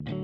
What's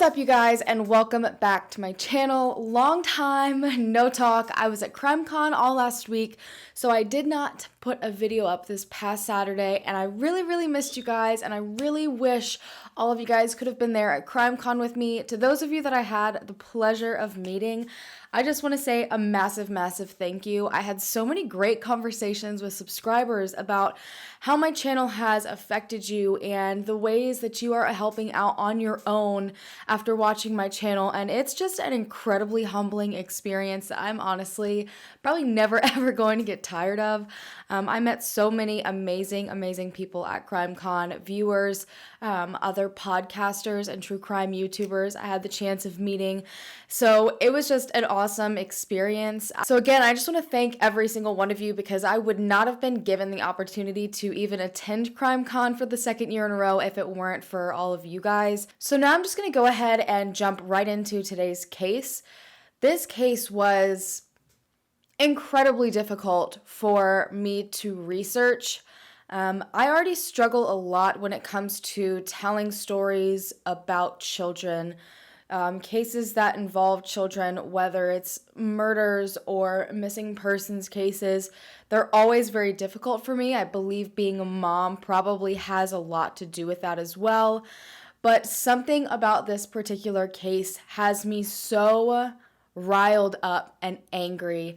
up, you guys, and welcome back to my channel. Long time no talk. I was at CrimeCon all last week, so I did not put a video up this past Saturday, and I really missed you guys, and I really wish all of you guys could have been there at CrimeCon with me. To those of you that I had the pleasure of meeting, I just want to say a massive thank you. I had so many great conversations with subscribers about how my channel has affected you and the ways that you are helping out on your own after watching my channel, and it's just an incredibly humbling experience that I'm honestly probably never ever going to get tired of. I met so many amazing people at CrimeCon, viewers, other podcasters and true crime YouTubers I had the chance of meeting. So it was just an awesome experience. So again, I just want to thank every single one of you because I would not have been given the opportunity to even attend CrimeCon for the second year in a row if it weren't for all of you guys. So now I'm just going to go ahead and jump right into today's case. This case was incredibly difficult for me to research. I already struggle a lot when it comes to telling stories about children, cases that involve children, whether it's murders or missing persons cases. They're always very difficult for me. I believe being a mom probably has a lot to do with that as well. But something about this particular case has me so riled up and angry.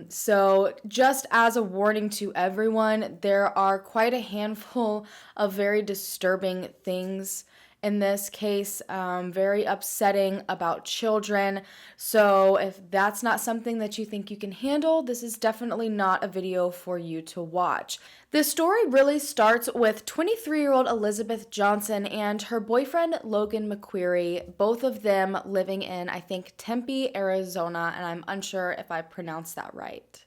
So just as a warning to everyone, there are quite a handful of very disturbing things in this case, very upsetting about children. So if that's not something that you think you can handle, this is definitely not a video for you to watch. The story really starts with 23-year-old Elizabeth Johnson and her boyfriend Logan McQuarrie, both of them living in, I think, Tempe, Arizona, and I'm unsure if I pronounced that right.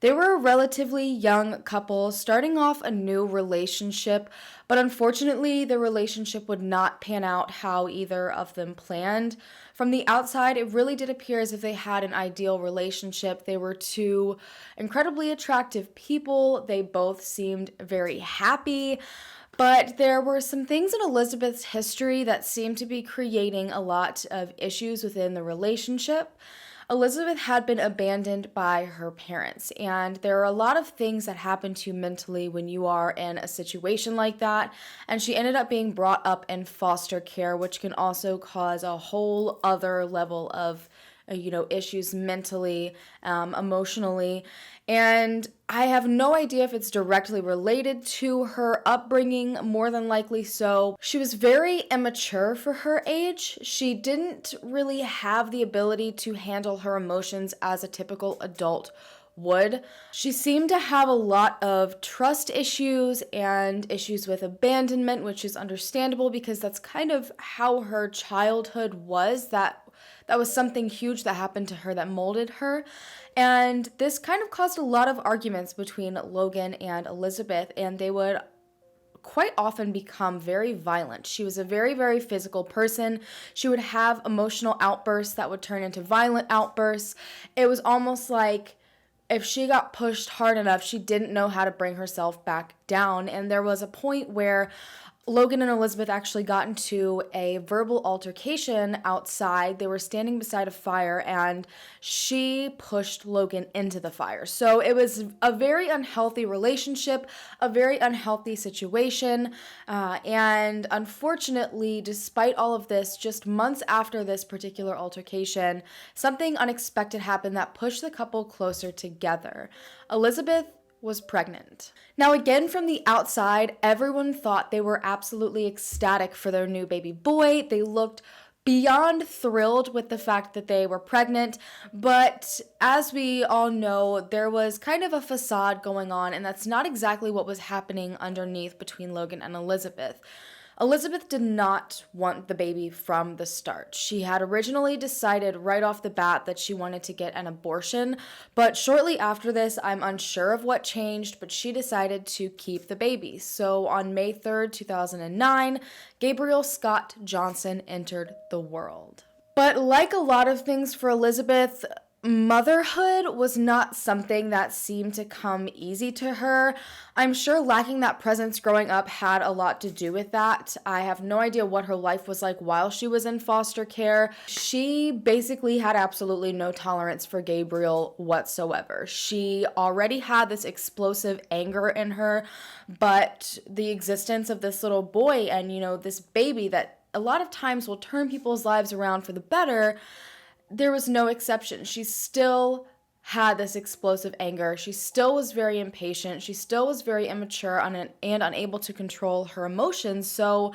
They were a relatively young couple starting off a new relationship, but unfortunately the relationship would not pan out how either of them planned. From the outside, it really did appear as if they had an ideal relationship. They were two incredibly attractive people. They both seemed very happy. But there were some things in Elizabeth's history that seemed to be creating a lot of issues within the relationship. Elizabeth had been abandoned by her parents, and there are a lot of things that happen to you mentally when you are in a situation like that, and she ended up being brought up in foster care, which can also cause a whole other level of issues mentally, emotionally, and I have no idea if it's directly related to her upbringing, more than likely so. She was very immature for her age. She didn't really have the ability to handle her emotions as a typical adult would. She seemed to have a lot of trust issues and issues with abandonment, which is understandable because that's kind of how her childhood was. That was something huge that happened to her that molded her. And this kind of caused a lot of arguments between Logan and Elizabeth, and they would quite often become very violent. She was a very physical person. She would have emotional outbursts that would turn into violent outbursts. It was almost like if she got pushed hard enough, she didn't know how to bring herself back down. And there was a point where Logan and Elizabeth actually got into a verbal altercation outside. They were standing beside a fire and she pushed Logan into the fire. So it was a very unhealthy relationship, a very unhealthy situation. And unfortunately, despite all of this, just months after this particular altercation, something unexpected happened that pushed the couple closer together. Elizabeth was pregnant. Now again, from the outside, everyone thought they were absolutely ecstatic for their new baby boy. They looked beyond thrilled with the fact that they were pregnant, but as we all know, there was kind of a facade going on, and that's not exactly what was happening underneath between Logan and Elizabeth. Elizabeth did not want the baby from the start. She had originally decided right off the bat that she wanted to get an abortion, but shortly after this, I'm unsure of what changed, but she decided to keep the baby. So on May 3rd, 2009, Gabriel Scott Johnson entered the world. But like a lot of things for Elizabeth, Motherhood was not something that seemed to come easy to her. I'm sure lacking that presence growing up had a lot to do with that. I have no idea what her life was like while she was in foster care. She basically had absolutely no tolerance for Gabriel whatsoever. She already had this explosive anger in her, but the existence of this little boy and, this baby that a lot of times will turn people's lives around for the better, there was no exception. She still had this explosive anger. She still was very impatient. She still was very immature and unable to control her emotions. So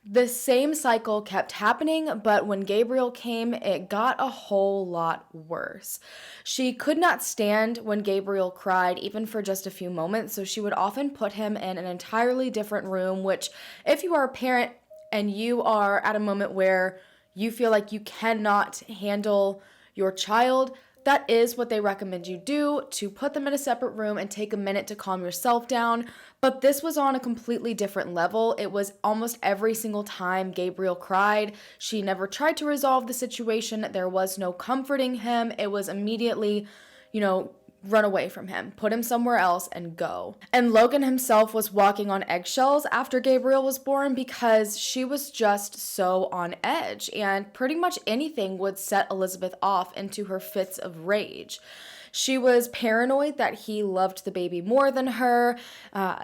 the same cycle kept happening, but when Gabriel came, it got a whole lot worse. She could not stand when Gabriel cried, even for just a few moments, so she would often put him in an entirely different room, which, if you are a parent and you are at a moment where you feel like you cannot handle your child, that is what they recommend you do, to put them in a separate room and take a minute to calm yourself down. But this was on a completely different level. It was almost every single time Gabriel cried. She never tried to resolve the situation. There was no comforting him. It was immediately, run away from him, put him somewhere else, and go. And Logan himself was walking on eggshells after Gabriel was born because she was just so on edge, and pretty much anything would set Elizabeth off into her fits of rage. She was paranoid that he loved the baby more than her.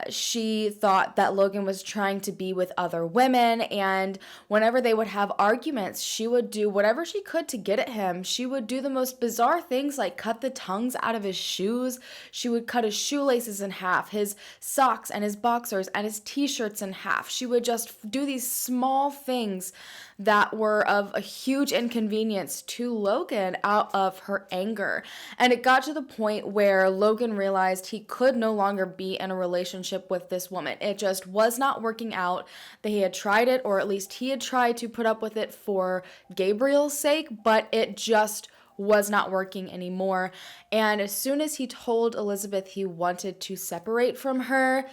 She thought that Logan was trying to be with other women, and whenever they would have arguments, she would do whatever she could to get at him. She would do the most bizarre things like cut the tongues out of his shoes. She would cut his shoelaces in half, his socks and his boxers and his t-shirts in half. She would just do these small things that were of a huge inconvenience to Logan out of her anger. And it got to the point where Logan realized he could no longer be in a relationship with this woman. It just was not working out. They had tried it, or at least he had tried to put up with it for Gabriel's sake, but it just was not working anymore. And as soon as he told Elizabeth he wanted to separate from her,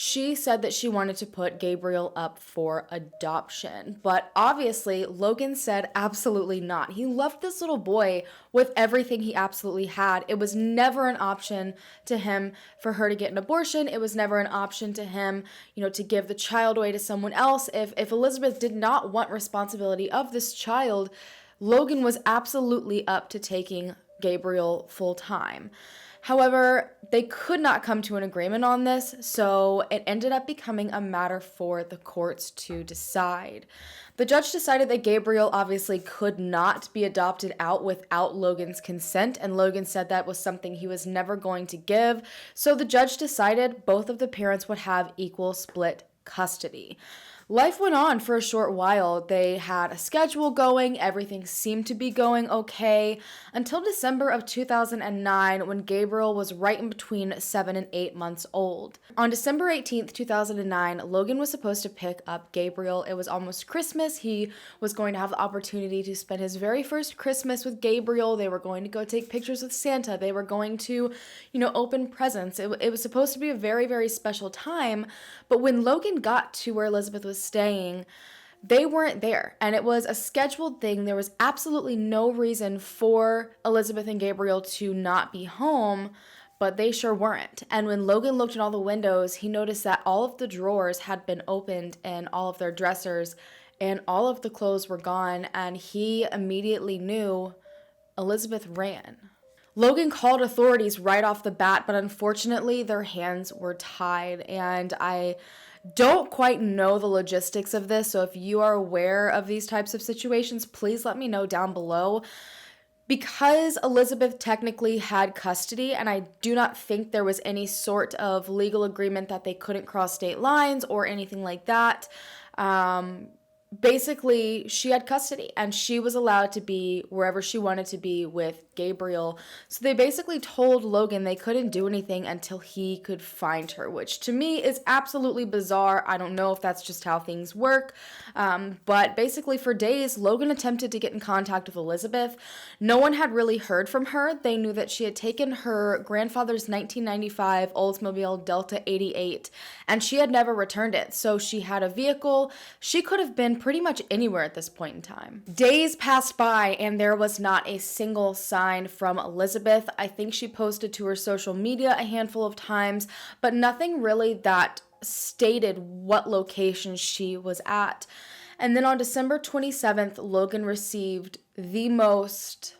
she said that she wanted to put Gabriel up for adoption. But obviously, Logan said absolutely not. He loved this little boy with everything he absolutely had. It was never an option to him for her to get an abortion. It was never an option to him, to give the child away to someone else. If Elizabeth did not want responsibility of this child, Logan was absolutely up to taking Gabriel full time. However, they could not come to an agreement on this, so it ended up becoming a matter for the courts to decide. The judge decided that Gabriel obviously could not be adopted out without Logan's consent, and Logan said that was something he was never going to give, so the judge decided both of the parents would have equal split custody. Life went on for a short while. They had a schedule going, everything seemed to be going okay, until December of 2009 when Gabriel was right in between 7 and 8 months old. On December 18th, 2009, Logan was supposed to pick up Gabriel. It was almost Christmas. He was going to have the opportunity to spend his very first Christmas with Gabriel. They were going to go take pictures with Santa. They were going to, open presents. It was supposed to be a very, very special time, but when Logan got to where Elizabeth was staying, they weren't there, and it was a scheduled thing. There was absolutely no reason for Elizabeth and Gabriel to not be home, but they sure weren't. And when Logan looked in all the windows, he noticed that all of the drawers had been opened in all of their dressers, and all of the clothes were gone, and he immediately knew Elizabeth ran. Logan called authorities right off the bat, but unfortunately their hands were tied, and I don't quite know the logistics of this, so if you are aware of these types of situations, please let me know down below. Because Elizabeth technically had custody, and I do not think there was any sort of legal agreement that they couldn't cross state lines or anything like that, basically she had custody and she was allowed to be wherever she wanted to be with Gabriel. So they basically told Logan they couldn't do anything until he could find her, which to me is absolutely bizarre. I don't know if that's just how things work, but basically for days Logan attempted to get in contact with Elizabeth. No one had really heard from her. They knew that she had taken her grandfather's 1995 Oldsmobile Delta 88 and she had never returned it. So she had a vehicle. She could have been pretty much anywhere at this point in time. Days passed by and there was not a single sign 2009 from Elizabeth. I think she posted to her social media a handful of times, but nothing really that stated what location she was at. And then on December 27th, Logan received the most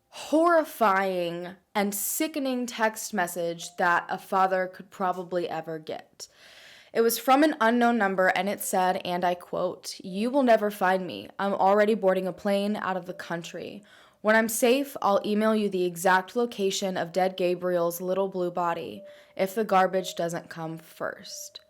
horrifying and sickening text message that a father could probably ever get. It was from an unknown number, and it said, and I quote, "You will never find me. I'm already boarding a plane out of the country. When I'm safe, I'll email you the exact location of dead Gabriel's little blue body, if the garbage doesn't come first."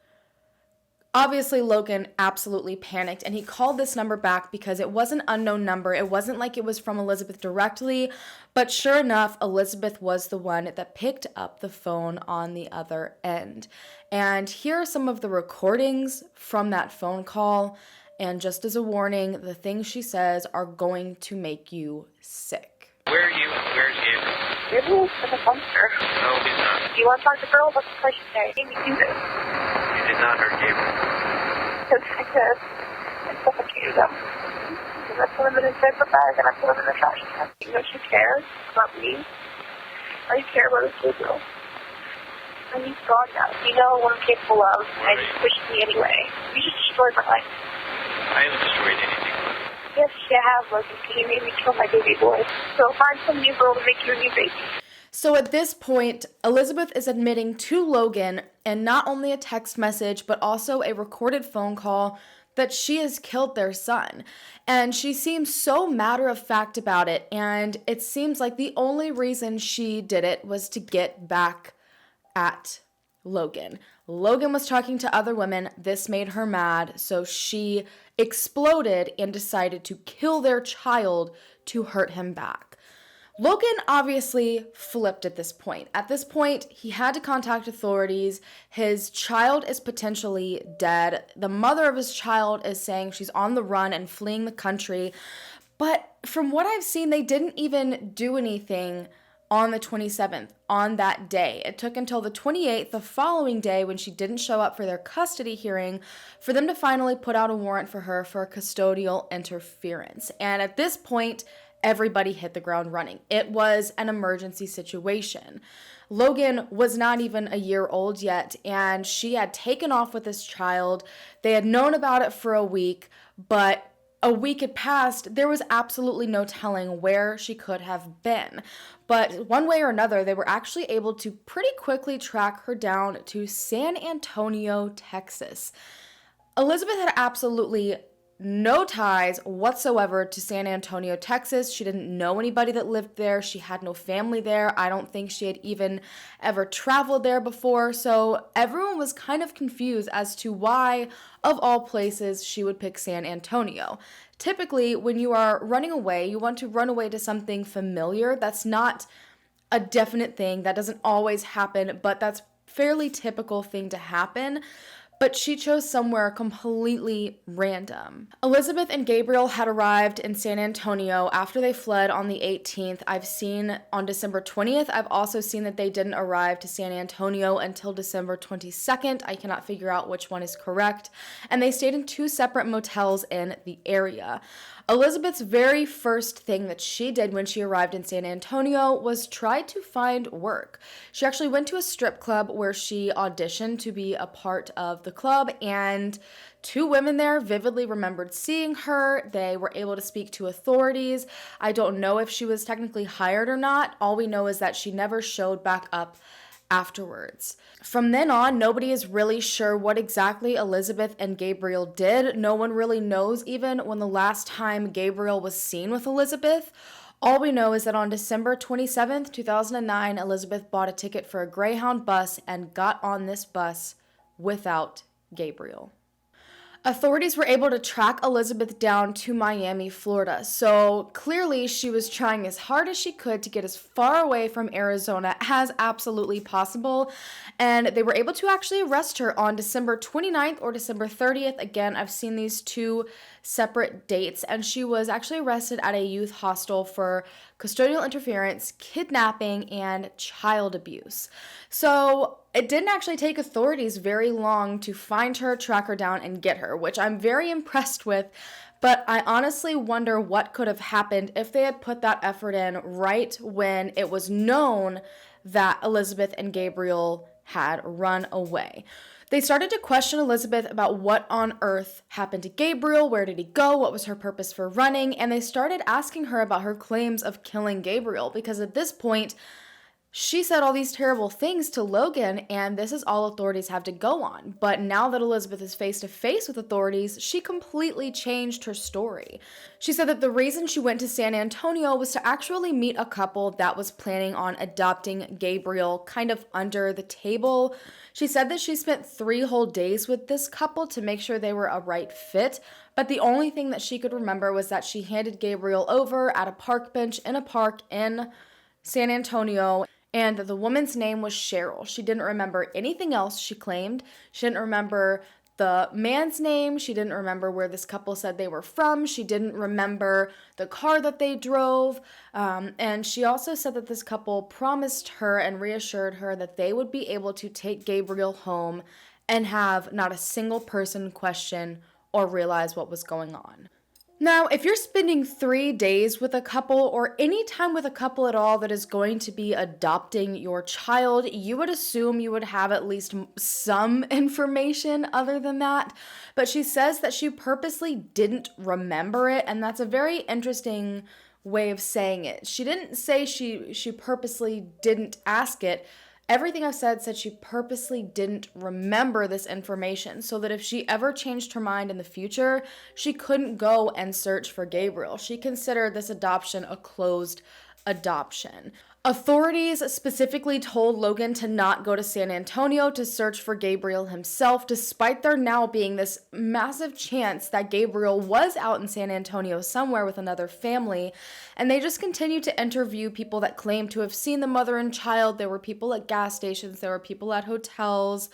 Obviously, Logan absolutely panicked, and he called this number back because it was an unknown number. It wasn't like it was from Elizabeth directly, but sure enough, Elizabeth was the one that picked up the phone on the other end. And here are some of the recordings from that phone call, and just as a warning, the things she says are going to make you sick. Where are you? Where's Gabriel? Gabriel's in the bunker. No, he's not. Do you want to talk to Girl? What's the place today? Amy, do this. You did not hurt Gabriel. Because I could. I suffocated him. And I put him in a paper bag and I put him in the trash can. You know she cares about me. I care about his Gabriel. And he's gone now. You know what I'm capable of. And you pushed me anyway. You just destroyed my life. I haven't destroyed anything. Yes, you have, Logan. You made me kill my baby boy. So find some new girl to make you a new baby. So at this point, Elizabeth is admitting to Logan, and not only a text message, but also a recorded phone call, that she has killed their son. And she seems so matter-of-fact about it, and it seems like the only reason she did it was to get back at Logan. Logan was talking to other women. This made her mad, so she exploded and decided to kill their child to hurt him back. Logan obviously flipped at this point. At this point, he had to contact authorities. His child is potentially dead. The mother of his child is saying she's on the run and fleeing the country. But from what I've seen, they didn't even do anything on the 27th, on that day. It took until the 28th, the following day, when she didn't show up for their custody hearing, for them to finally put out a warrant for her for custodial interference. And at this point, everybody hit the ground running. It was an emergency situation. Logan was not even a year old yet, and she had taken off with this child. They had known about it for a week, but a week had passed. There was absolutely no telling where she could have been. But one way or another, they were actually able to pretty quickly track her down to San Antonio, Texas. Elizabeth had absolutely no ties whatsoever to San Antonio, Texas. She didn't know anybody that lived there. She had no family there. I don't think she had even ever traveled there before. So everyone was kind of confused as to why, of all places, she would pick San Antonio. Typically, when you are running away, you want to run away to something familiar. That's not a definite thing. That doesn't always happen, but that's fairly typical thing to happen. But she chose somewhere completely random. Elizabeth and Gabriel had arrived in San Antonio after they fled on the 18th. I've seen on December 20th. I've also seen that they didn't arrive to San Antonio until December 22nd. I cannot figure out which one is correct. And they stayed in two separate motels in the area. Elizabeth's very first thing that she did when she arrived in San Antonio was try to find work. She actually went to a strip club where she auditioned to be a part of the club, and two women there vividly remembered seeing her. They were able to speak to authorities. I don't know if she was technically hired or not. All we know is that she never showed back up afterwards. From then on, nobody is really sure what exactly Elizabeth and Gabriel did. No one really knows even when the last time Gabriel was seen with Elizabeth. All we know is that on December 27th, 2009, Elizabeth bought a ticket for a Greyhound bus and got on this bus without Gabriel. Authorities were able to track Elizabeth down to Miami, Florida. So clearly she was trying as hard as she could to get as far away from Arizona as absolutely possible. And they were able to actually arrest her on December 29th or December 30th. Again, I've seen these two separate dates. And she was actually arrested at a youth hostel for custodial interference, kidnapping, and child abuse. So it didn't actually take authorities very long to find her, track her down, and get her, which I'm very impressed with But I honestly wonder what could have happened if they had put that effort in right when it was known that Elizabeth and Gabriel had run away. They started to question Elizabeth about what on earth happened to Gabriel, where did he go, what was her purpose for running, and they started asking her about her claims of killing Gabriel, because at this point, she said all these terrible things to Logan, and this is all authorities have to go on. But now that Elizabeth is face to face with authorities, she completely changed her story. She said that the reason she went to San Antonio was to actually meet a couple that was planning on adopting Gabriel kind of under the table. She said that she spent 3 whole days with this couple to make sure they were a right fit, but the only thing that she could remember was that she handed Gabriel over at a park bench in a park in San Antonio, and the woman's name was Cheryl. She didn't remember anything else, she claimed. She didn't remember the man's name. She didn't remember where this couple said they were from. She didn't remember the car that they drove. And she also said that this couple promised her and reassured her that they would be able to take Gabriel home and have not a single person question or realize what was going on. Now, if you're spending 3 days with a couple or any time with a couple at all that is going to be adopting your child, you would assume you would have at least some information other than that. But she says that she purposely didn't remember it, and that's a very interesting way of saying it. She didn't say she purposely didn't ask it. Everything I've said she purposely didn't remember this information so that if she ever changed her mind in the future, she couldn't go and search for Gabriel. She considered this adoption a closed adoption. Authorities specifically told Logan to not go to San Antonio to search for Gabriel himself, despite there now being this massive chance that Gabriel was out in San Antonio somewhere with another family. And they just continued to interview people that claimed to have seen the mother and child. There were people at gas stations, there were people at hotels,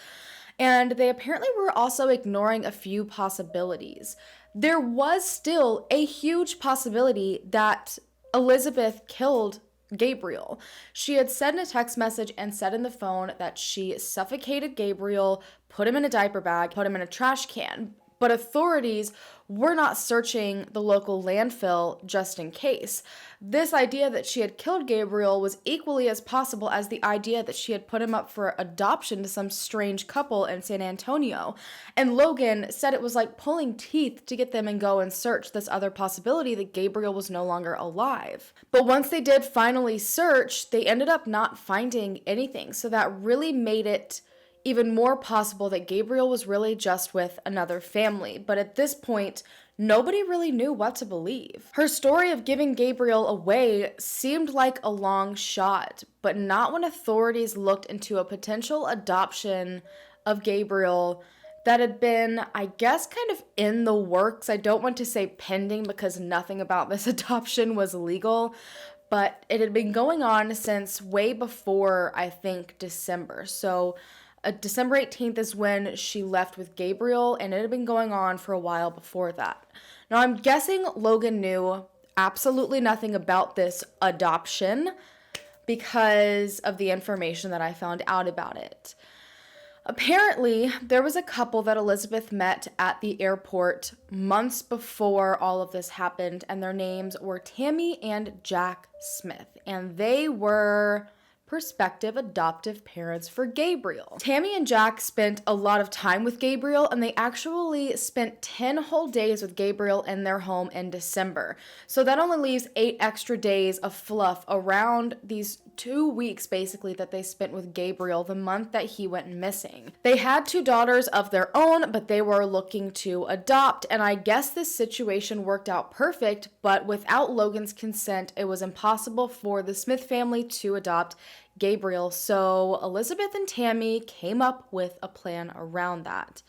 and they apparently were also ignoring a few possibilities. There was still a huge possibility that Elizabeth killed Gabriel. She had said in a text message and said in the phone that she suffocated Gabriel, put him in a diaper bag, put him in a trash can. But authorities were not searching the local landfill just in case. This idea that she had killed Gabriel was equally as possible as the idea that she had put him up for adoption to some strange couple in San Antonio. And Logan said it was like pulling teeth to get them and go and search this other possibility that Gabriel was no longer alive. But once they did finally search, they ended up not finding anything. So that really made it even more possible that Gabriel was really just with another family. But at this point, nobody really knew what to believe. Her story of giving Gabriel away seemed like a long shot, but not when authorities looked into a potential adoption of Gabriel that had been, I guess, kind of in the works. I don't want to say pending because nothing about this adoption was legal, but it had been going on since way before, I think, December. So December 18th is when she left with Gabriel, and it had been going on for a while before that. Now, I'm guessing Logan knew absolutely nothing about this adoption because of the information that I found out about it. Apparently, there was a couple that Elizabeth met at the airport months before all of this happened, and their names were Tammy and Jack Smith, and they were prospective adoptive parents for Gabriel. Tammy and Jack spent a lot of time with Gabriel, and they actually spent 10 whole days with Gabriel in their home in December. So that only leaves 8 extra days of fluff around these 2 weeks basically that they spent with Gabriel the month that he went missing. They had 2 daughters of their own, but they were looking to adopt, and I guess this situation worked out perfect, but without Logan's consent, it was impossible for the Smith family to adopt Gabriel. So Elizabeth and Tammy came up with a plan around that.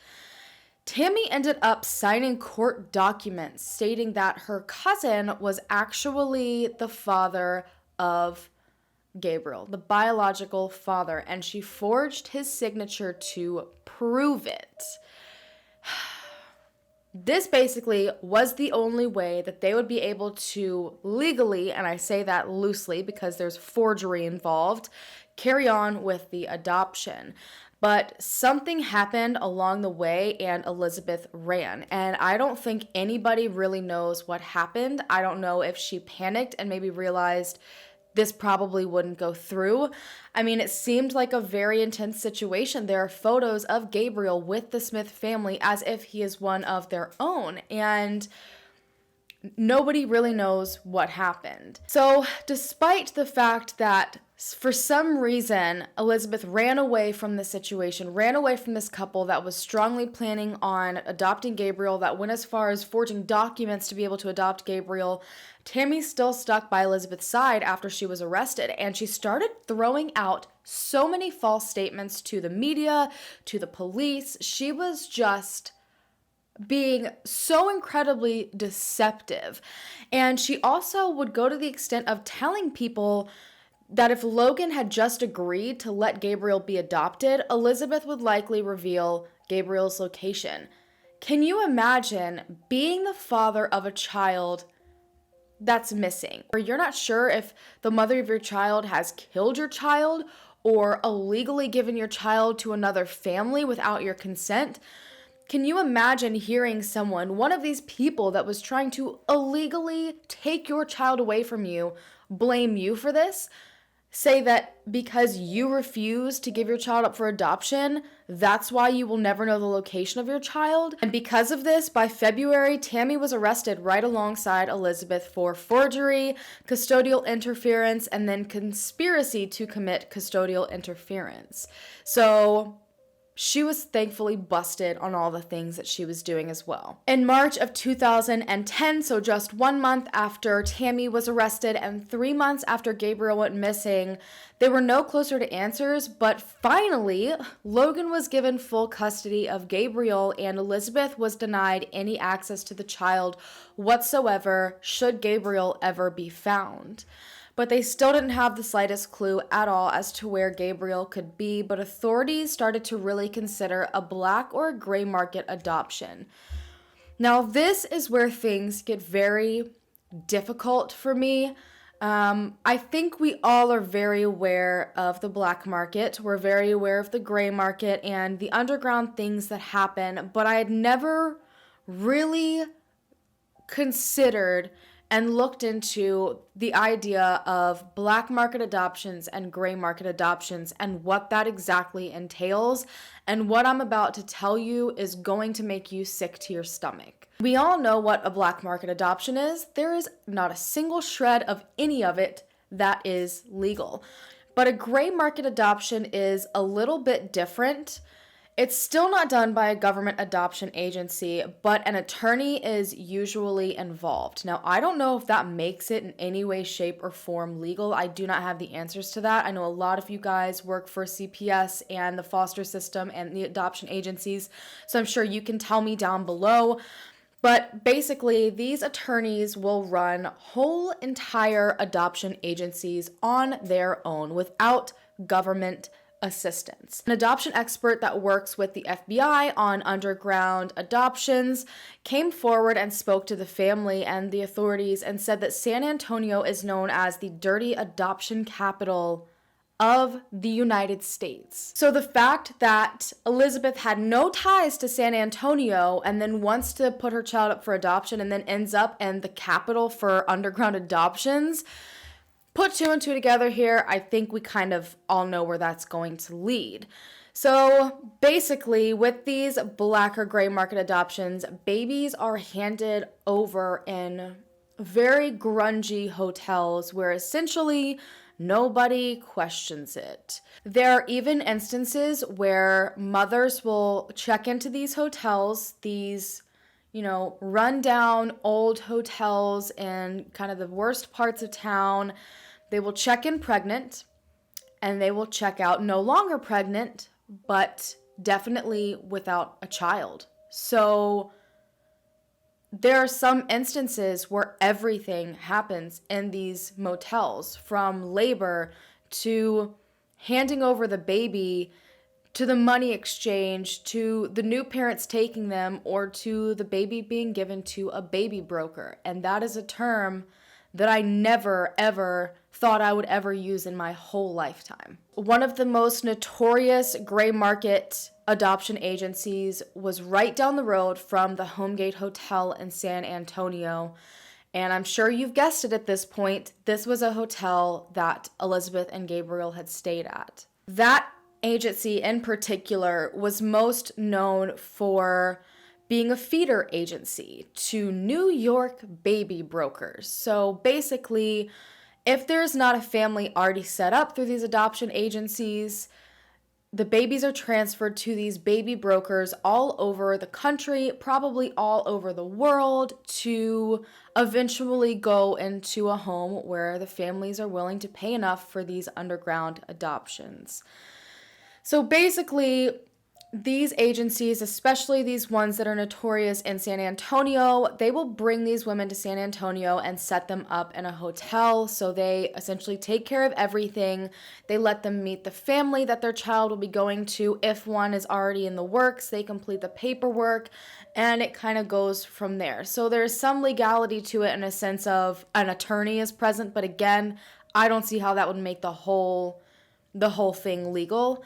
Tammy ended up signing court documents stating that her cousin was actually the father of Gabriel, the biological father, and she forged his signature to prove it. This basically was the only way that they would be able to legally, and I say that loosely because there's forgery involved, carry on with the adoption. But something happened along the way and Elizabeth ran. And I don't think anybody really knows what happened. I don't know if she panicked and maybe realized this probably wouldn't go through. I mean, it seemed like a very intense situation. There are photos of Gabriel with the Smith family as if he is one of their own. And nobody really knows what happened. So, despite the fact that for some reason Elizabeth ran away from the situation, ran away from this couple that was strongly planning on adopting Gabriel, that went as far as forging documents to be able to adopt Gabriel, Tammy's still stuck by Elizabeth's side after she was arrested, and she started throwing out so many false statements to the media, to the police. She was just being so incredibly deceptive. And she also would go to the extent of telling people that if Logan had just agreed to let Gabriel be adopted, Elizabeth would likely reveal Gabriel's location. Can you imagine being the father of a child that's missing, or you're not sure if the mother of your child has killed your child or illegally given your child to another family without your consent? Can you imagine hearing someone, one of these people that was trying to illegally take your child away from you, blame you for this? Say that because you refuse to give your child up for adoption, that's why you will never know the location of your child? And because of this, by February, Tammy was arrested right alongside Elizabeth for forgery, custodial interference, and then conspiracy to commit custodial interference. So she was thankfully busted on all the things that she was doing as well. In March of 2010, so just 1 month after Tammy was arrested and 3 months after Gabriel went missing, they were no closer to answers, but finally, Logan was given full custody of Gabriel and Elizabeth was denied any access to the child whatsoever should Gabriel ever be found. But they still didn't have the slightest clue at all as to where Gabriel could be, but authorities started to really consider a black or a gray market adoption. Now, this is where things get very difficult for me. I think we all are very aware of the black market. We're very aware of the gray market and the underground things that happen, but I had never really considered and looked into the idea of black market adoptions and gray market adoptions and what that exactly entails. And what I'm about to tell you is going to make you sick to your stomach. We all know what a black market adoption is. There is not a single shred of any of it that is legal. But a gray market adoption is a little bit different. It's still not done by a government adoption agency, but an attorney is usually involved. Now, I don't know if that makes it in any way, shape, or form legal. I do not have the answers to that. I know a lot of you guys work for CPS and the foster system and the adoption agencies, so I'm sure you can tell me down below. But basically, these attorneys will run whole entire adoption agencies on their own without government assistance. An adoption expert that works with the FBI on underground adoptions came forward and spoke to the family and the authorities and said that San Antonio is known as the dirty adoption capital of the United States. So the fact that Elizabeth had no ties to San Antonio and then wants to put her child up for adoption and then ends up in the capital for underground adoptions, put two and two together here, I think we kind of all know where that's going to lead. So basically, with these black or gray market adoptions, babies are handed over in very grungy hotels where essentially nobody questions it. There are even instances where mothers will check into these hotels, these rundown old hotels in kind of the worst parts of town. They will check in pregnant and they will check out no longer pregnant, but definitely without a child. So there are some instances where everything happens in these motels, from labor to handing over the baby, to the money exchange, to the new parents taking them, or to the baby being given to a baby broker. And that is a term that I never, ever thought I would ever use in my whole lifetime. One of the most notorious gray market adoption agencies was right down the road from the Homegate Hotel in San Antonio. And I'm sure you've guessed it at this point. This was a hotel that Elizabeth and Gabriel had stayed at. That agency in particular was most known for being a feeder agency to New York baby brokers. So basically, if there's not a family already set up through these adoption agencies, the babies are transferred to these baby brokers all over the country, probably all over the world, to eventually go into a home where the families are willing to pay enough for these underground adoptions. So basically, these agencies, especially these ones that are notorious in San Antonio, they will bring these women to San Antonio and set them up in a hotel. So they essentially take care of everything. They let them meet the family that their child will be going to. If one is already in the works, they complete the paperwork, and it kind of goes from there. So there's some legality to it in a sense of an attorney is present, but again, I don't see how that would make the whole thing legal.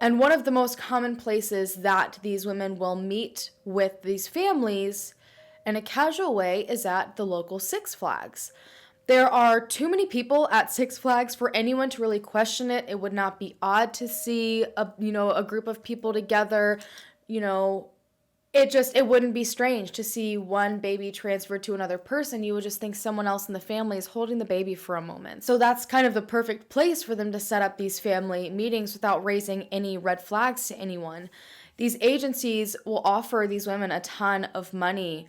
And one of the most common places that these women will meet with these families in a casual way is at the local Six Flags. There are too many people at Six Flags for anyone to really question it. It would not be odd to see a group of people together. It wouldn't be strange to see one baby transferred to another person. You would just think someone else in the family is holding the baby for a moment. So that's kind of the perfect place for them to set up these family meetings without raising any red flags to anyone. These agencies will offer these women a ton of money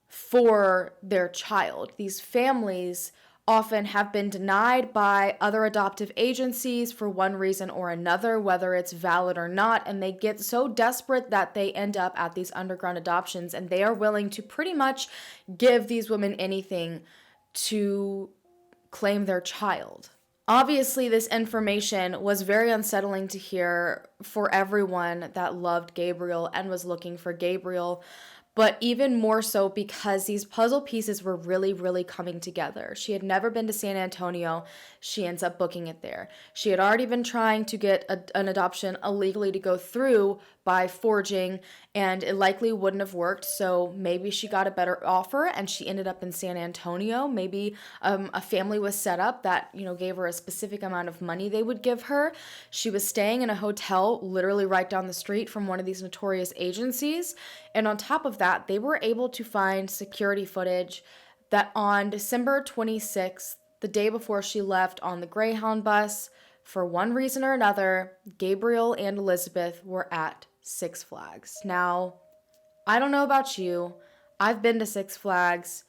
for their child. These families often have been denied by other adoptive agencies for one reason or another, whether it's valid or not, and they get so desperate that they end up at these underground adoptions, and they are willing to pretty much give these women anything to claim their child. Obviously, this information was very unsettling to hear for everyone that loved Gabriel and was looking for Gabriel, but even more so because these puzzle pieces were really, really coming together. She had never been to San Antonio. She ends up booking it there. She had already been trying to get an adoption illegally to go through by forging, and it likely wouldn't have worked. So maybe she got a better offer and she ended up in San Antonio. Maybe a family was set up that, gave her a specific amount of money they would give her. She was staying in a hotel literally right down the street from one of these notorious agencies. And on top of that, they were able to find security footage that on December 26th, the day before she left on the Greyhound bus, for one reason or another, Gabriel and Elizabeth were at Six Flags. Now, I don't know about you. I've been to Six Flags.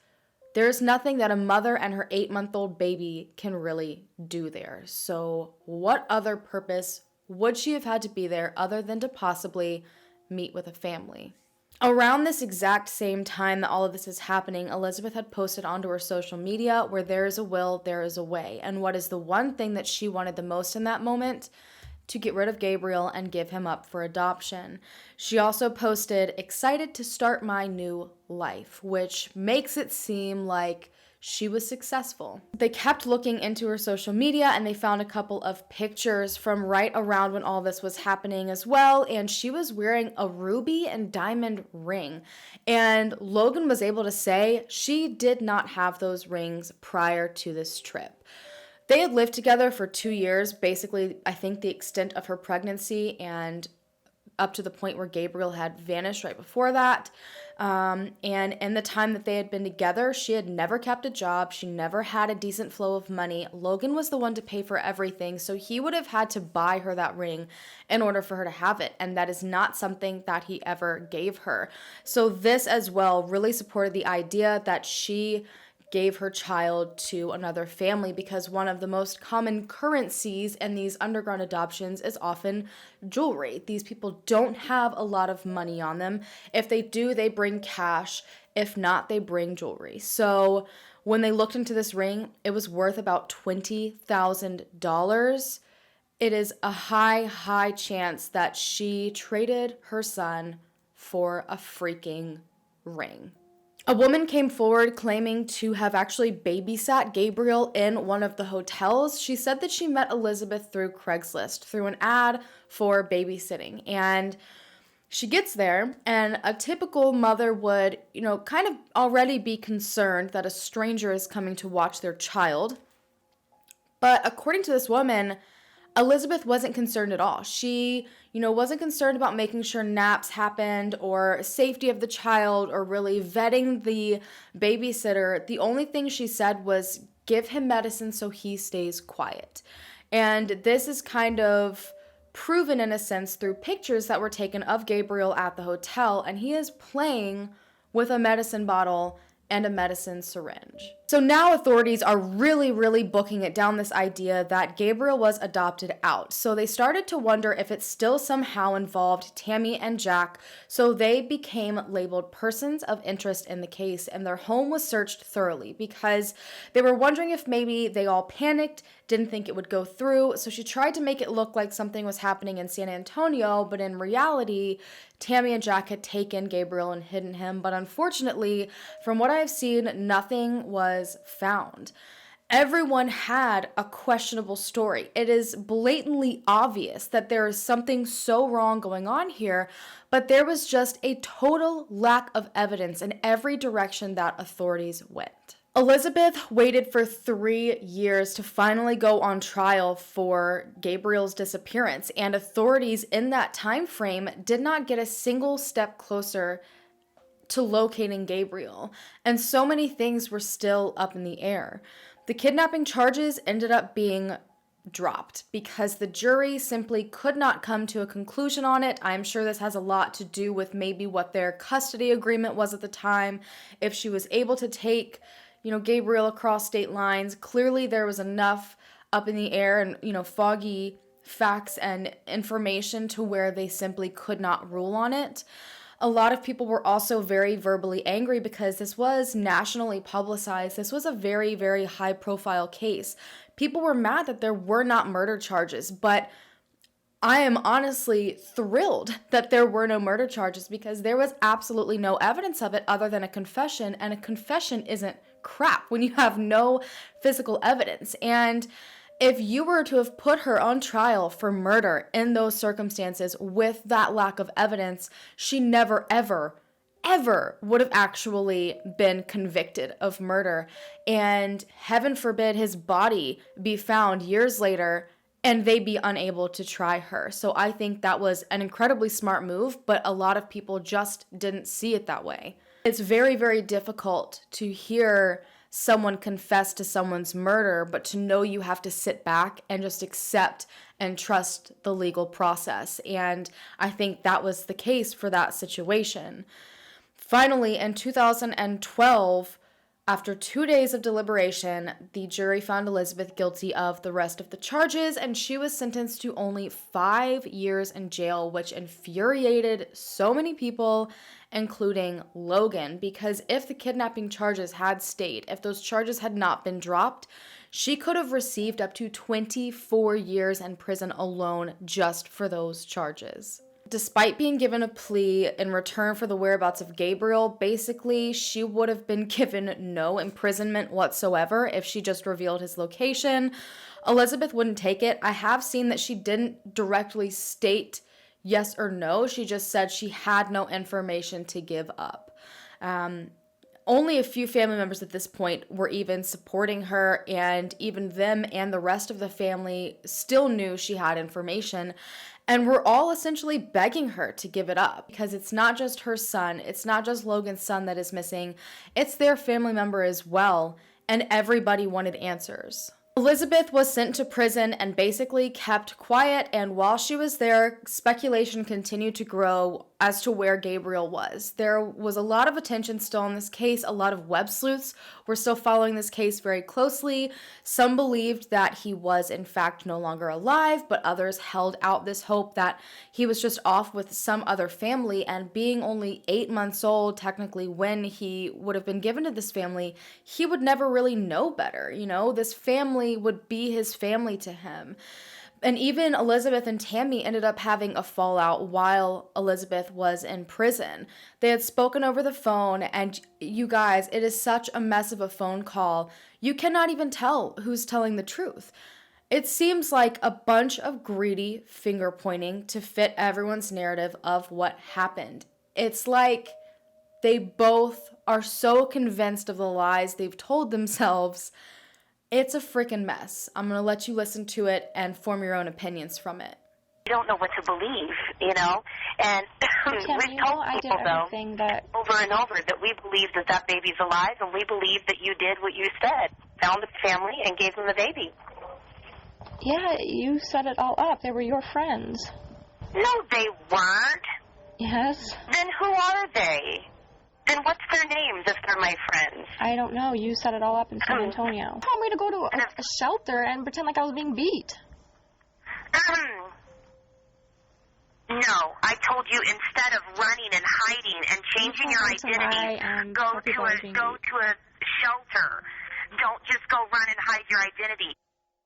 There's nothing that a mother and her 8-month-old baby can really do there. So what other purpose would she have had to be there other than to possibly meet with a family? Around this exact same time that all of this is happening, Elizabeth had posted onto her social media, where there is a will, there is a way. And what is the one thing that she wanted the most in that moment? To get rid of Gabriel and give him up for adoption. She also posted, "Excited to start my new life," which makes it seem like she was successful. They kept looking into her social media and they found a couple of pictures from right around when all this was happening as well. And she was wearing a ruby and diamond ring. And Logan was able to say she did not have those rings prior to this trip. They had lived together for 2 years, basically, I think the extent of her pregnancy and up to the point where Gabriel had vanished right before that. And in the time that they had been together, she had never kept a job. She never had a decent flow of money. Logan was the one to pay for everything, so he would have had to buy her that ring in order for her to have it, and that is not something that he ever gave her. So this as well really supported the idea that she gave her child to another family, because one of the most common currencies in these underground adoptions is often jewelry. These people don't have a lot of money on them. If they do, they bring cash. If not, they bring jewelry. So when they looked into this ring, it was worth about $20,000. It is a high chance that she traded her son for a freaking ring. A woman came forward claiming to have actually babysat Gabriel in one of the hotels. She said that she met Elizabeth through Craigslist, through an ad for babysitting. And she gets there, and a typical mother would, kind of already be concerned that a stranger is coming to watch their child. But according to this woman, Elizabeth wasn't concerned at all. She, wasn't concerned about making sure naps happened or safety of the child or really vetting the babysitter. The only thing she said was give him medicine so he stays quiet. And this is kind of proven in a sense through pictures that were taken of Gabriel at the hotel, and he is playing with a medicine bottle and a medicine syringe. So now authorities are really booking it down this idea that Gabriel was adopted out. So they started to wonder if it still somehow involved Tammy and Jack, so they became labeled persons of interest in the case, and their home was searched thoroughly because they were wondering if maybe they all panicked, didn't think it would go through. So she tried to make it look like something was happening in San Antonio, but in reality, Tammy and Jack had taken Gabriel and hidden him. But unfortunately, from what I've seen, nothing was found. Everyone had a questionable story. It is blatantly obvious that there is something so wrong going on here, but there was just a total lack of evidence in every direction that authorities went. Elizabeth waited for 3 years to finally go on trial for Gabriel's disappearance, and authorities in that time frame did not get a single step closer to locating Gabriel, and so many things were still up in the air. The kidnapping charges ended up being dropped because the jury simply could not come to a conclusion on it. I'm sure this has a lot to do with maybe what their custody agreement was at the time, if she was able to take Gabriel across state lines. Clearly there was enough up in the air and, foggy facts and information to where they simply could not rule on it. A lot of people were also very verbally angry because this was nationally publicized. This was a very high profile case. People were mad that there were not murder charges, but I am honestly thrilled that there were no murder charges because there was absolutely no evidence of it other than a confession, and a confession isn't crap when you have no physical evidence. And if you were to have put her on trial for murder in those circumstances with that lack of evidence, she never, ever would have actually been convicted of murder. And heaven forbid his body be found years later and they be unable to try her. So I think that was an incredibly smart move, but a lot of people just didn't see it that way. It's very difficult to hear someone confess to someone's murder, but to know you have to sit back and just accept and trust the legal process. And I think that was the case for that situation. Finally, in 2012, after 2 days of deliberation, the jury found Elizabeth guilty of the rest of the charges, and she was sentenced to only 5 years in jail, which infuriated so many people, including Logan, because if the kidnapping charges had stayed, if those charges had not been dropped, she could have received up to 24 years in prison alone just for those charges. Despite being given a plea in return for the whereabouts of Gabriel, basically she would have been given no imprisonment whatsoever if she just revealed his location. Elizabeth wouldn't take it. I have seen that she didn't directly state yes or no. She just said she had no information to give up. Only a few family members at this point were even supporting her, and even them and the rest of the family still knew she had information. And we're all essentially begging her to give it up because it's not just her son, it's not just Logan's son that is missing, it's their family member as well, and everybody wanted answers. Elizabeth was sent to prison and basically kept quiet, and while she was there, speculation continued to grow as to where Gabriel was. There was a lot of attention still on this case. A lot of web sleuths were still following this case very closely. Some believed that he was in fact no longer alive, but others held out this hope that he was just off with some other family, and being only 8 months old technically when he would have been given to this family, he would never really know better. This family would be his family to him. And even Elizabeth and Tammy ended up having a fallout while Elizabeth was in prison. They had spoken over the phone, and you guys, it is such a mess of a phone call. You cannot even tell who's telling the truth. It seems like a bunch of greedy finger pointing to fit everyone's narrative of what happened. It's like they both are so convinced of the lies they've told themselves. It's a freaking mess. I'm going to let you listen to it and form your own opinions from it. You don't know what to believe, you know? And we've told people, though, over and over that we believe that that baby's alive, and we believe that you did what you said, found the family and gave them the baby. Yeah, you set it all up. They were your friends. No, they weren't. Yes? Then who are they? Then what's their names if they're my friends? I don't know. You set it all up in San Antonio. You told me to go to a shelter and pretend like I was being beat. No, I told you instead of running and hiding and changing your identity, go to a shelter. Don't just go run and hide your identity.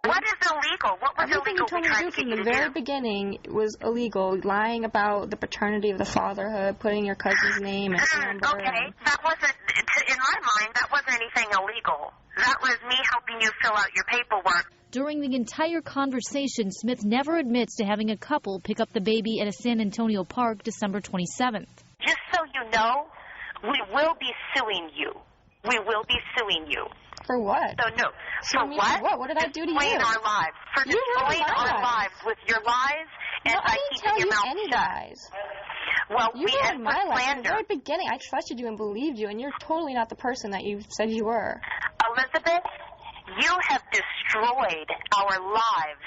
What is illegal? What was Everything illegal? you told me to do from the very beginning was illegal. Lying about the paternity of the fatherhood, putting your cousin's name and number. Okay, that wasn't, in my mind, that wasn't anything illegal. That was me helping you fill out your paperwork. During the entire conversation, Smith never admits to having a couple pick up the baby at a San Antonio park December 27th. Just so you know, we will be suing you. We will be suing you. For what? So, no. For what? What did I do to you? Destroying our lives. For destroying our lives with your lies and by keeping your mouth shut. Lies. Well, you ruined my life. From the very beginning, I trusted you and believed you, and you're totally not the person that you said you were. Elizabeth, you have destroyed our lives.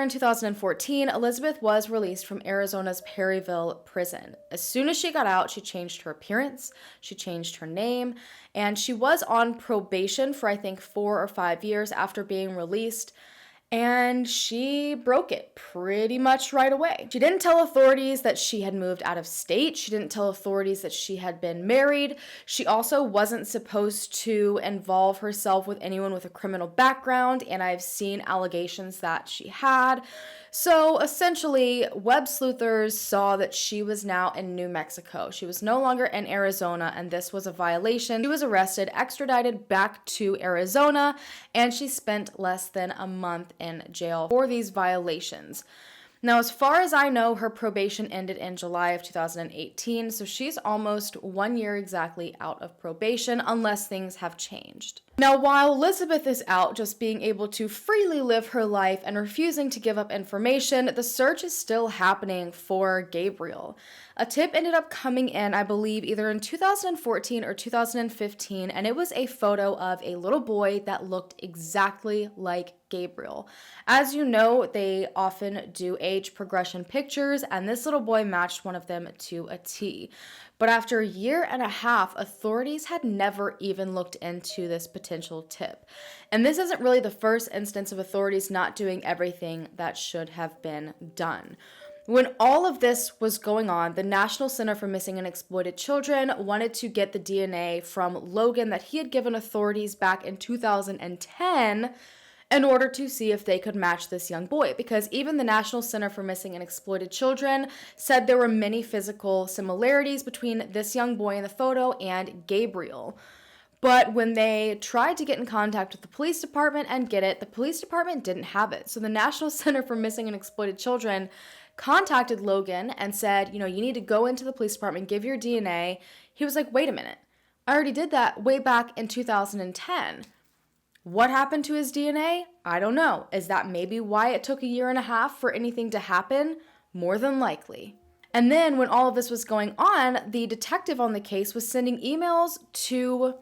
In 2014, Elizabeth was released from Arizona's Perryville prison. As soon as she got out, she changed her appearance, she changed her name, and she was on probation for I think 4 or 5 years after being released. And she broke it pretty much right away. She didn't tell authorities that she had moved out of state. She didn't tell authorities that she had been married. She also wasn't supposed to involve herself with anyone with a criminal background, and I've seen allegations that she had. So essentially, web sleuthers saw that she was now in New Mexico. She was no longer in Arizona, and this was a violation. She was arrested, extradited back to Arizona, and she spent less than a month in jail for these violations. Now, as far as I know, her probation ended in July of 2018, so she's almost 1 year exactly out of probation, unless things have changed. Now, while Elizabeth is out, just being able to freely live her life and refusing to give up information, the search is still happening for Gabriel. A tip ended up coming in, I believe, either in 2014 or 2015, and it was a photo of a little boy that looked exactly like Gabriel. As you know, they often do age progression pictures, and this little boy matched one of them to a T. But after a year and a half, authorities had never even looked into this potential tip. And this isn't really the first instance of authorities not doing everything that should have been done. When all of this was going on, the National Center for Missing and Exploited Children wanted to get the DNA from Logan that he had given authorities back in 2010 in order to see if they could match this young boy, because even the National Center for Missing and Exploited Children said there were many physical similarities between this young boy in the photo and Gabriel. But when they tried to get in contact with the police department and get it, the police department didn't have it. So the National Center for Missing and Exploited Children contacted Logan and said, you need to go into the police department, give your DNA. He was like, wait a minute, I already did that way back in 2010. What happened to his DNA? I don't know. Is that maybe why it took a year and a half for anything to happen? More than likely. And then when all of this was going on, the detective on the case was sending emails to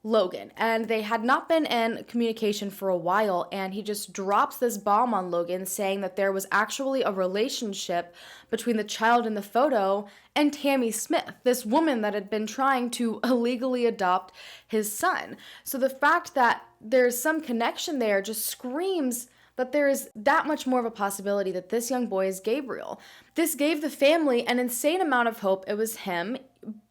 Logan, and they had not been in communication for a while, and he just drops this bomb on Logan saying that there was actually a relationship between the child in the photo and Tammy Smith, this woman that had been trying to illegally adopt his son. So the fact that there's some connection there just screams that there is that much more of a possibility that this young boy is Gabriel. This gave the family an insane amount of hope it was him,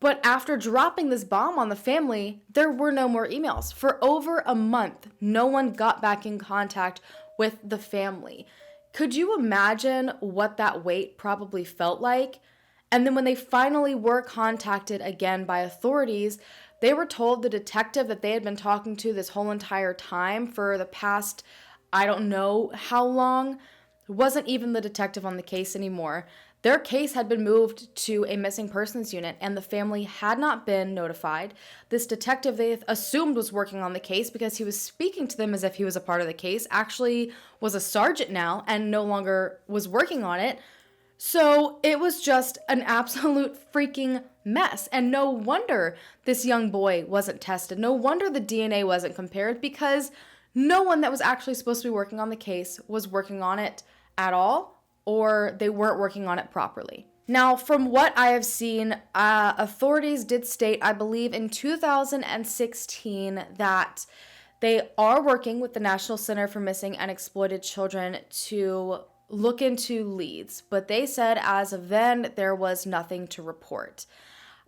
but after dropping this bomb on the family, there were no more emails. For over a month, no one got back in contact with the family. Could you imagine what that wait probably felt like? And then when they finally were contacted again by authorities, they were told the detective that they had been talking to this whole entire time for the past, I don't know how long, wasn't even the detective on the case anymore. Their case had been moved to a missing persons unit and the family had not been notified. This detective they assumed was working on the case because he was speaking to them as if he was a part of the case, actually was a sergeant now and no longer was working on it. So it was just an absolute freaking mess. And no wonder this young boy wasn't tested. No wonder the DNA wasn't compared, because no one that was actually supposed to be working on the case was working on it at all, or they weren't working on it properly. Now, from what I have seen, authorities did state, I believe in 2016, that they are working with the National Center for Missing and Exploited Children to look into leads, but they said as of then there was nothing to report.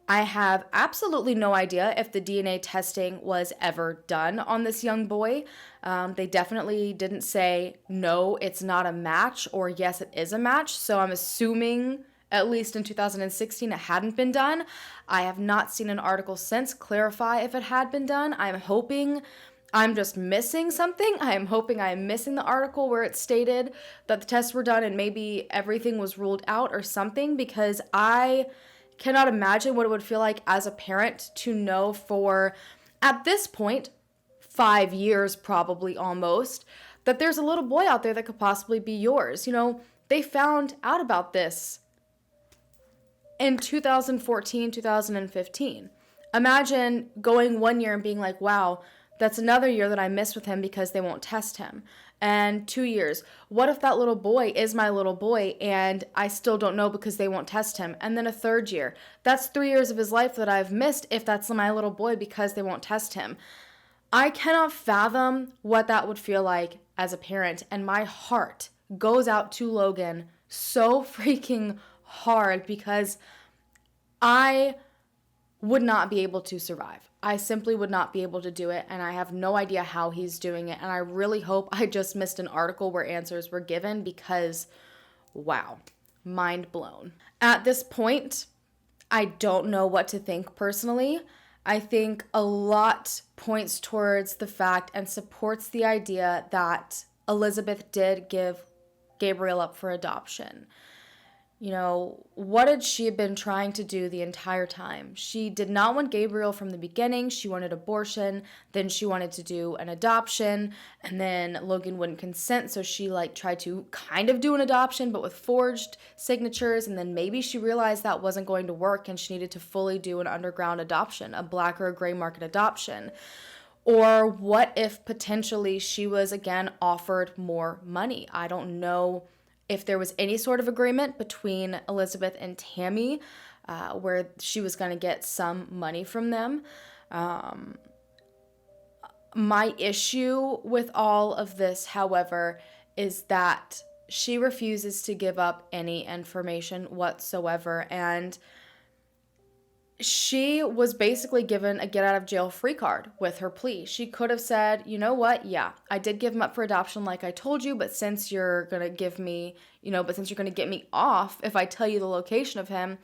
I have absolutely no idea if the DNA testing was ever done on this young boy. They definitely didn't say, no, it's not a match, or yes, it is a match. So I'm assuming, at least in 2016, it hadn't been done. I have not seen an article since clarify if it had been done. I'm hoping I'm just missing something. I am hoping I am missing the article where it stated that the tests were done and maybe everything was ruled out or something, because I cannot imagine what it would feel like as a parent to know for, at this point, 5 years probably almost, that there's a little boy out there that could possibly be yours. You know, they found out about this in 2014, 2015. Imagine going 1 year and being like, wow, that's another year that I missed with him because they won't test him. And 2 years. What if that little boy is my little boy and I still don't know because they won't test him? And then a third year. That's 3 years of his life that I've missed if that's my little boy because they won't test him. I cannot fathom what that would feel like as a parent. And my heart goes out to Logan so freaking hard, because I would not be able to survive. I simply would not be able to do it, and I have no idea how he's doing it, and I really hope I just missed an article where answers were given, because, wow, mind blown. At this point, I don't know what to think personally. I think a lot points towards the fact and supports the idea that Elizabeth did give Gabriel up for adoption. You know, what had she been trying to do the entire time? She did not want Gabriel from the beginning. She wanted abortion. Then she wanted to do an adoption. And then Logan wouldn't consent. So she tried to kind of do an adoption, but with forged signatures. And then maybe she realized that wasn't going to work and she needed to fully do an underground adoption, a black or a gray market adoption. Or what if potentially she was again offered more money? I don't know if there was any sort of agreement between Elizabeth and Tammy where she was going to get some money from them. My issue with all of this, however, is that she refuses to give up any information whatsoever, and she was basically given a get out of jail free card with her plea. She could have said, you know what? Yeah, I did give him up for adoption like I told you, but since you're going to give me, since you're going to get me off if I tell you the location of him,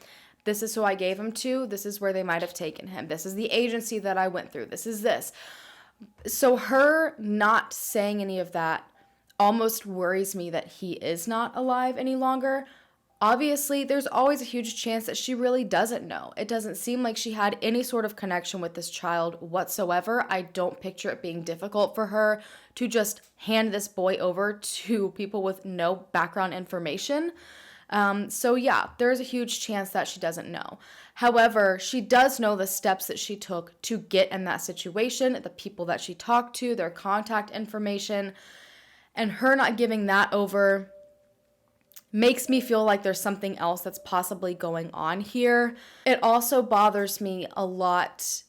this is who I gave him to. This is where they might have taken him. This is the agency that I went through. This is this. So her not saying any of that almost worries me that he is not alive any longer. Obviously, there's always a huge chance that she really doesn't know. It doesn't seem like she had any sort of connection with this child whatsoever. I don't picture it being difficult for her to just hand this boy over to people with no background information. So yeah, there's a huge chance that she doesn't know. However, she does know the steps that she took to get in that situation, the people that she talked to, their contact information, and her not giving that over makes me feel like there's something else that's possibly going on here. It also bothers me a lot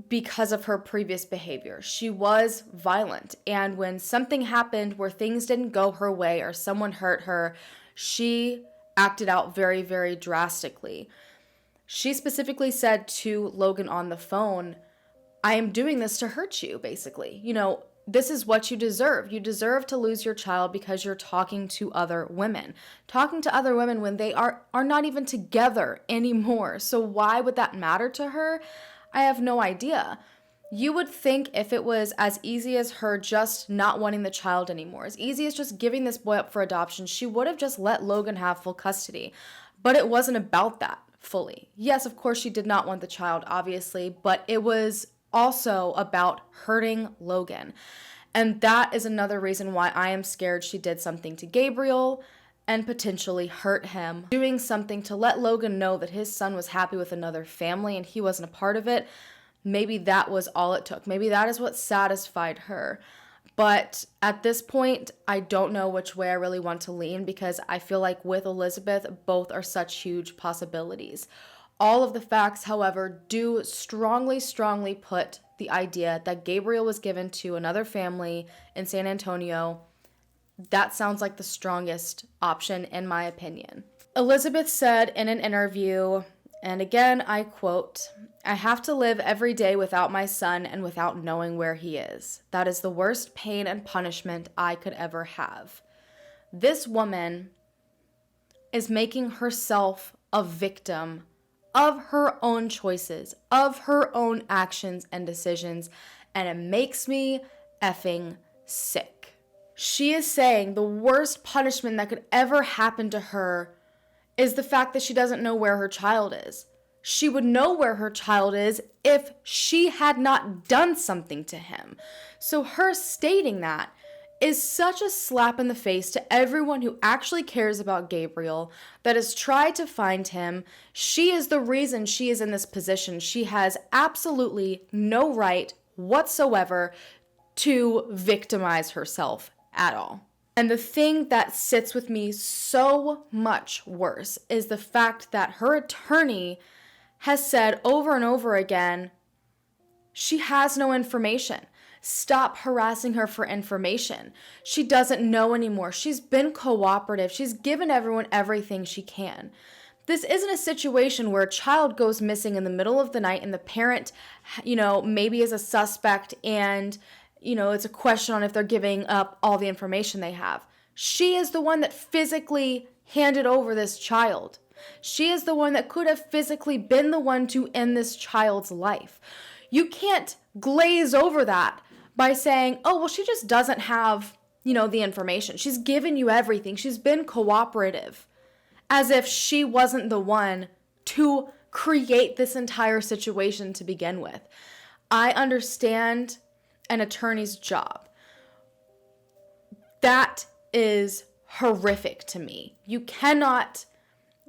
because of her previous behavior. She was violent, and when something happened where things didn't go her way or someone hurt her, she acted out very, very drastically. She specifically said to Logan on the phone, I am doing this to hurt you, basically. this is what you deserve. You deserve to lose your child because you're talking to other women. Talking to other women when they are not even together anymore. So why would that matter to her? I have no idea. You would think if it was as easy as her just not wanting the child anymore, as easy as just giving this boy up for adoption, she would have just let Logan have full custody. But it wasn't about that fully. Yes, of course she did not want the child, obviously, but it was also about hurting Logan. And that is another reason why I am scared she did something to Gabriel and potentially hurt him. Doing something to let Logan know that his son was happy with another family and he wasn't a part of it. Maybe that was all it took. Maybe that is what satisfied her. But at this point, I don't know which way I really want to lean because I feel like with Elizabeth, both are such huge possibilities. All of the facts, however, do strongly put the idea that Gabriel was given to another family in San Antonio. That sounds like the strongest option in my opinion. Elizabeth said in an interview, and again, I quote, "I have to live every day without my son and without knowing where he is. That is the worst pain and punishment I could ever have." This woman is making herself a victim of her own choices, of her own actions and decisions, and it makes me effing sick. She is saying the worst punishment that could ever happen to her is the fact that she doesn't know where her child is. She would know where her child is if she had not done something to him. So her stating that is such a slap in the face to everyone who actually cares about Gabriel, that has tried to find him. She is the reason she is in this position. She has absolutely no right whatsoever to victimize herself at all. And the thing that sits with me so much worse is the fact that her attorney has said over and over again, she has no information. Stop harassing her for information. She doesn't know anymore. She's been cooperative. She's given everyone everything she can. This isn't a situation where a child goes missing in the middle of the night and the parent, maybe is a suspect and, it's a question on if they're giving up all the information they have. She is the one that physically handed over this child. She is the one that could have physically been the one to end this child's life. You can't glaze over that by saying, oh, well, she just doesn't have, the information. She's given you everything. She's been cooperative. As if she wasn't the one to create this entire situation to begin with. I understand an attorney's job. That is horrific to me. You cannot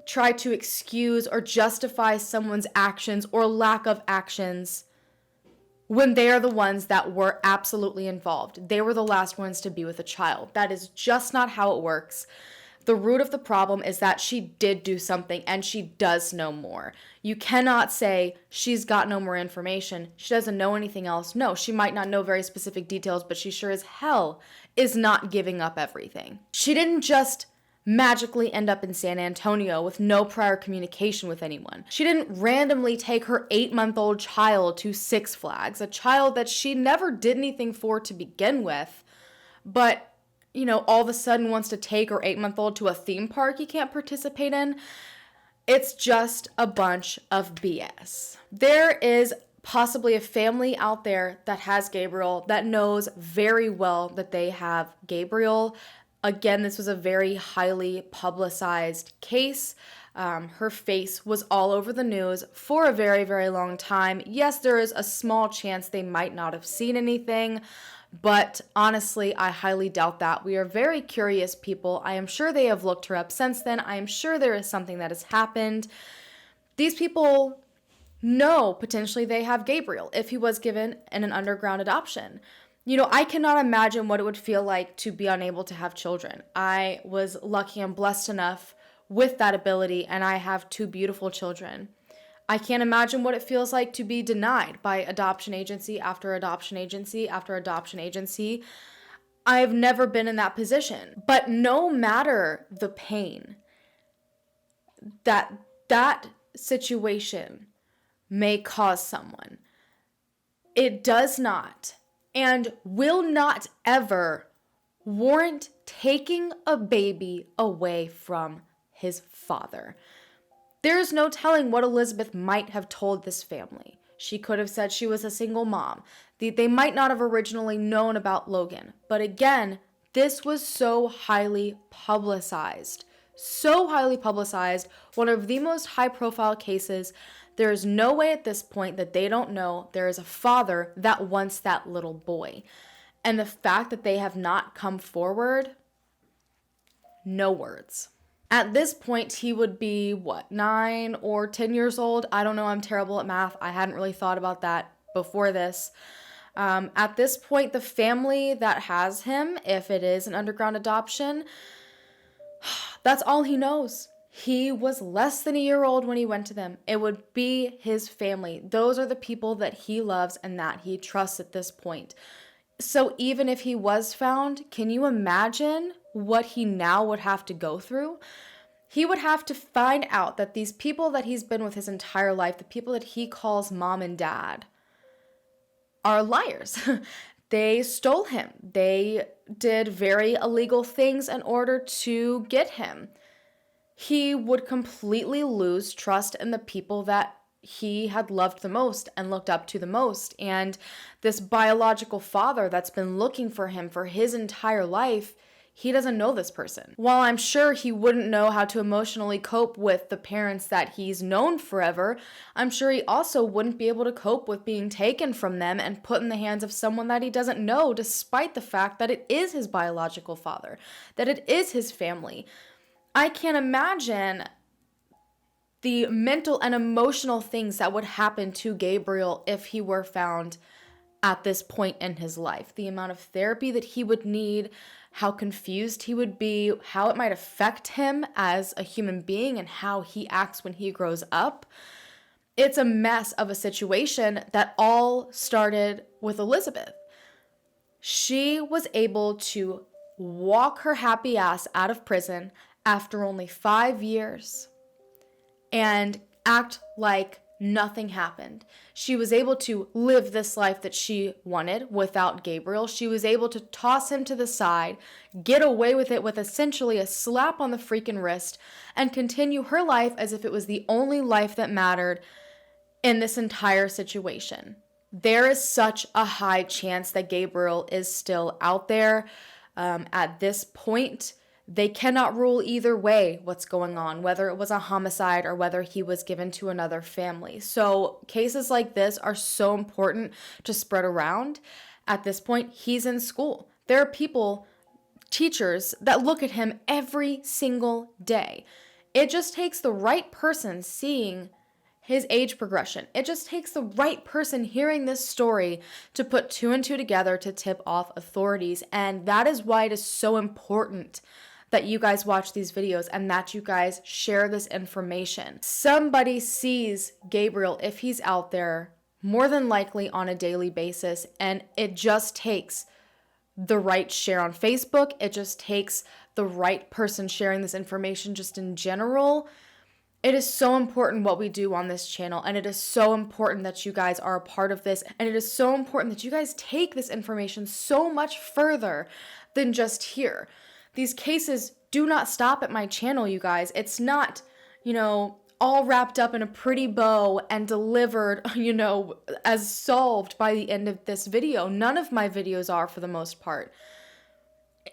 try to excuse or justify someone's actions or lack of actions when they are the ones that were absolutely involved. They were the last ones to be with a child. That is just not how it works. The root of the problem is that she did do something and she does know more. You cannot say she's got no more information. She doesn't know anything else. No, she might not know very specific details, but she sure as hell is not giving up everything. She didn't just magically end up in San Antonio with no prior communication with anyone. She didn't randomly take her 8-month-old child to Six Flags, a child that she never did anything for to begin with, but all of a sudden wants to take her 8-month-old to a theme park he can't participate in. It's just a bunch of BS. There is possibly a family out there that has Gabriel that knows very well that they have Gabriel. Again, this was a very highly publicized case. Her face was all over the news for a very, very long time. Yes, there is a small chance they might not have seen anything, but honestly, I highly doubt that. We are very curious people. I am sure they have looked her up since then. I am sure there is something that has happened. These people know potentially they have Gabriel if he was given in an underground adoption. I cannot imagine what it would feel like to be unable to have children. I was lucky and blessed enough with that ability, and I have 2 beautiful children. I can't imagine what it feels like to be denied by adoption agency after adoption agency after adoption agency. I've never been in that position. But no matter the pain that situation may cause someone, it does not and will not ever warrant taking a baby away from his father. There's no telling what Elizabeth might have told this family. She could have said she was a single mom. They might not have originally known about Logan. But again, this was so highly publicized. So highly publicized. One of the most high-profile cases. There is no way at this point that they don't know there is a father that wants that little boy. And the fact that they have not come forward, no words. At this point, he would be, 9 or 10 years old? I don't know. I'm terrible at math. I hadn't really thought about that before this. At this point, the family that has him, if it is an underground adoption, that's all he knows. He was less than a year old when he went to them. It would be his family. Those are the people that he loves and that he trusts at this point. So even if he was found, can you imagine what he now would have to go through? He would have to find out that these people that he's been with his entire life, the people that he calls mom and dad, are liars. They stole him. They did very illegal things in order to get him. He would completely lose trust in the people that he had loved the most and looked up to the most. And this biological father that's been looking for him for his entire life, he doesn't know this person. While I'm sure he wouldn't know how to emotionally cope with the parents that he's known forever, I'm sure he also wouldn't be able to cope with being taken from them and put in the hands of someone that he doesn't know, despite the fact that it is his biological father, that it is his family. I can't imagine the mental and emotional things that would happen to Gabriel if he were found at this point in his life. The amount of therapy that he would need, how confused he would be, how it might affect him as a human being and how he acts when he grows up. It's a mess of a situation that all started with Elizabeth. She was able to walk her happy ass out of prison after only 5 years and act like nothing happened. She was able to live this life that she wanted without Gabriel. She was able to toss him to the side, get away with it with essentially a slap on the freaking wrist, and continue her life as if it was the only life that mattered in this entire situation. There is such a high chance that Gabriel is still out there. At this point, they cannot rule either way what's going on, whether it was a homicide or whether he was given to another family. So cases like this are so important to spread around. At this point, he's in school. There are people, teachers, that look at him every single day. It just takes the right person seeing his age progression. It just takes the right person hearing this story to put 2 and 2 together to tip off authorities. And that is why it is so important that you guys watch these videos and that you guys share this information. Somebody sees Gabriel, if he's out there, more than likely on a daily basis, and it just takes the right share on Facebook. It just takes the right person sharing this information just in general. It is so important what we do on this channel, and it is so important that you guys are a part of this, and it is so important that you guys take this information so much further than just here. These cases do not stop at my channel, you guys. It's not, all wrapped up in a pretty bow and delivered, as solved by the end of this video. None of my videos are, for the most part.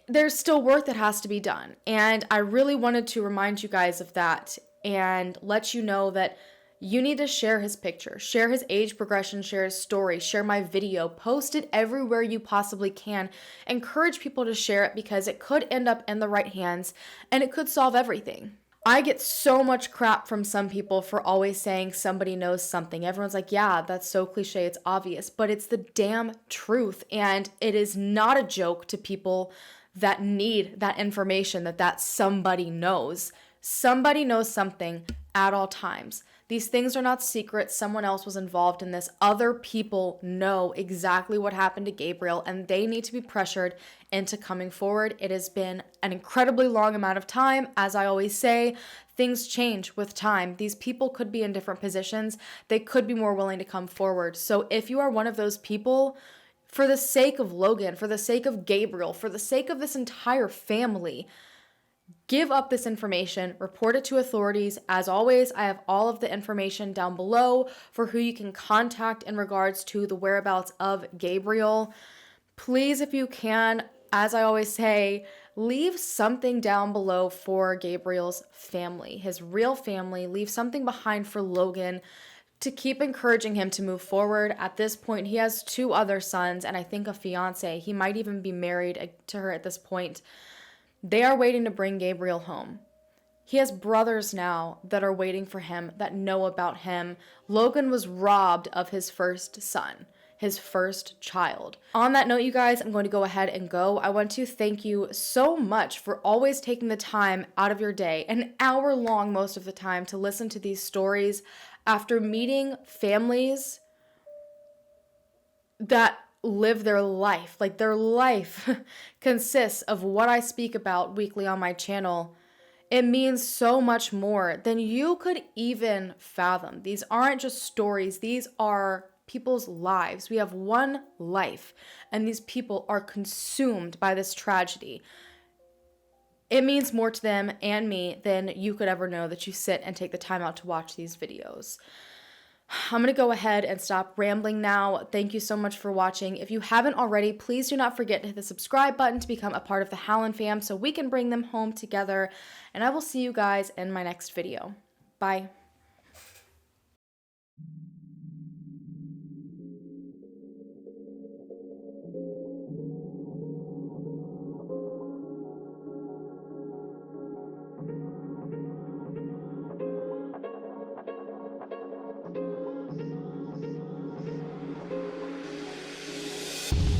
There's still work that has to be done, and I really wanted to remind you guys of that and let you know that you need to share his picture, share his age progression, share his story, share my video, post it everywhere you possibly can. Encourage people to share it because it could end up in the right hands and it could solve everything. I get so much crap from some people for always saying somebody knows something. Everyone's like, yeah, that's so cliche, it's obvious, but it's the damn truth. And it is not a joke to people that need that information that somebody knows. Somebody knows something at all times. These things are not secrets. Someone else was involved in this. Other people know exactly what happened to Gabriel, and they need to be pressured into coming forward. It has been an incredibly long amount of time. As I always say, things change with time. These people could be in different positions. They could be more willing to come forward. So if you are one of those people, For the sake of Logan, for the sake of Gabriel, for the sake of this entire family, give up this information, report it to authorities. As always, I have all of the information down below for who you can contact in regards to the whereabouts of Gabriel. Please, if you can, as I always say, leave something down below for Gabriel's family, his real family. Leave something behind for Logan to keep encouraging him to move forward. At this point, he has 2 other sons and I think a fiance. He might even be married to her at this point. They are waiting to bring Gabriel home. He has brothers now that are waiting for him, that know about him. Logan was robbed of his first son, his first child. On that note, you guys, I'm going to go ahead and go. I want to thank you so much for always taking the time out of your day, an hour long most of the time, to listen to these stories after meeting families that live their life. Like, their life consists of what I speak about weekly on my channel. It means so much more than you could even fathom. These aren't just stories. These are people's lives. We have one life, and these people are consumed by this tragedy. It means more to them and me than you could ever know that you sit and take the time out to watch these videos. I'm going to go ahead and stop rambling now. Thank you so much for watching. If you haven't already, please do not forget to hit the subscribe button to become a part of the Howlin' fam so we can bring them home together. And I will see you guys in my next video. Bye.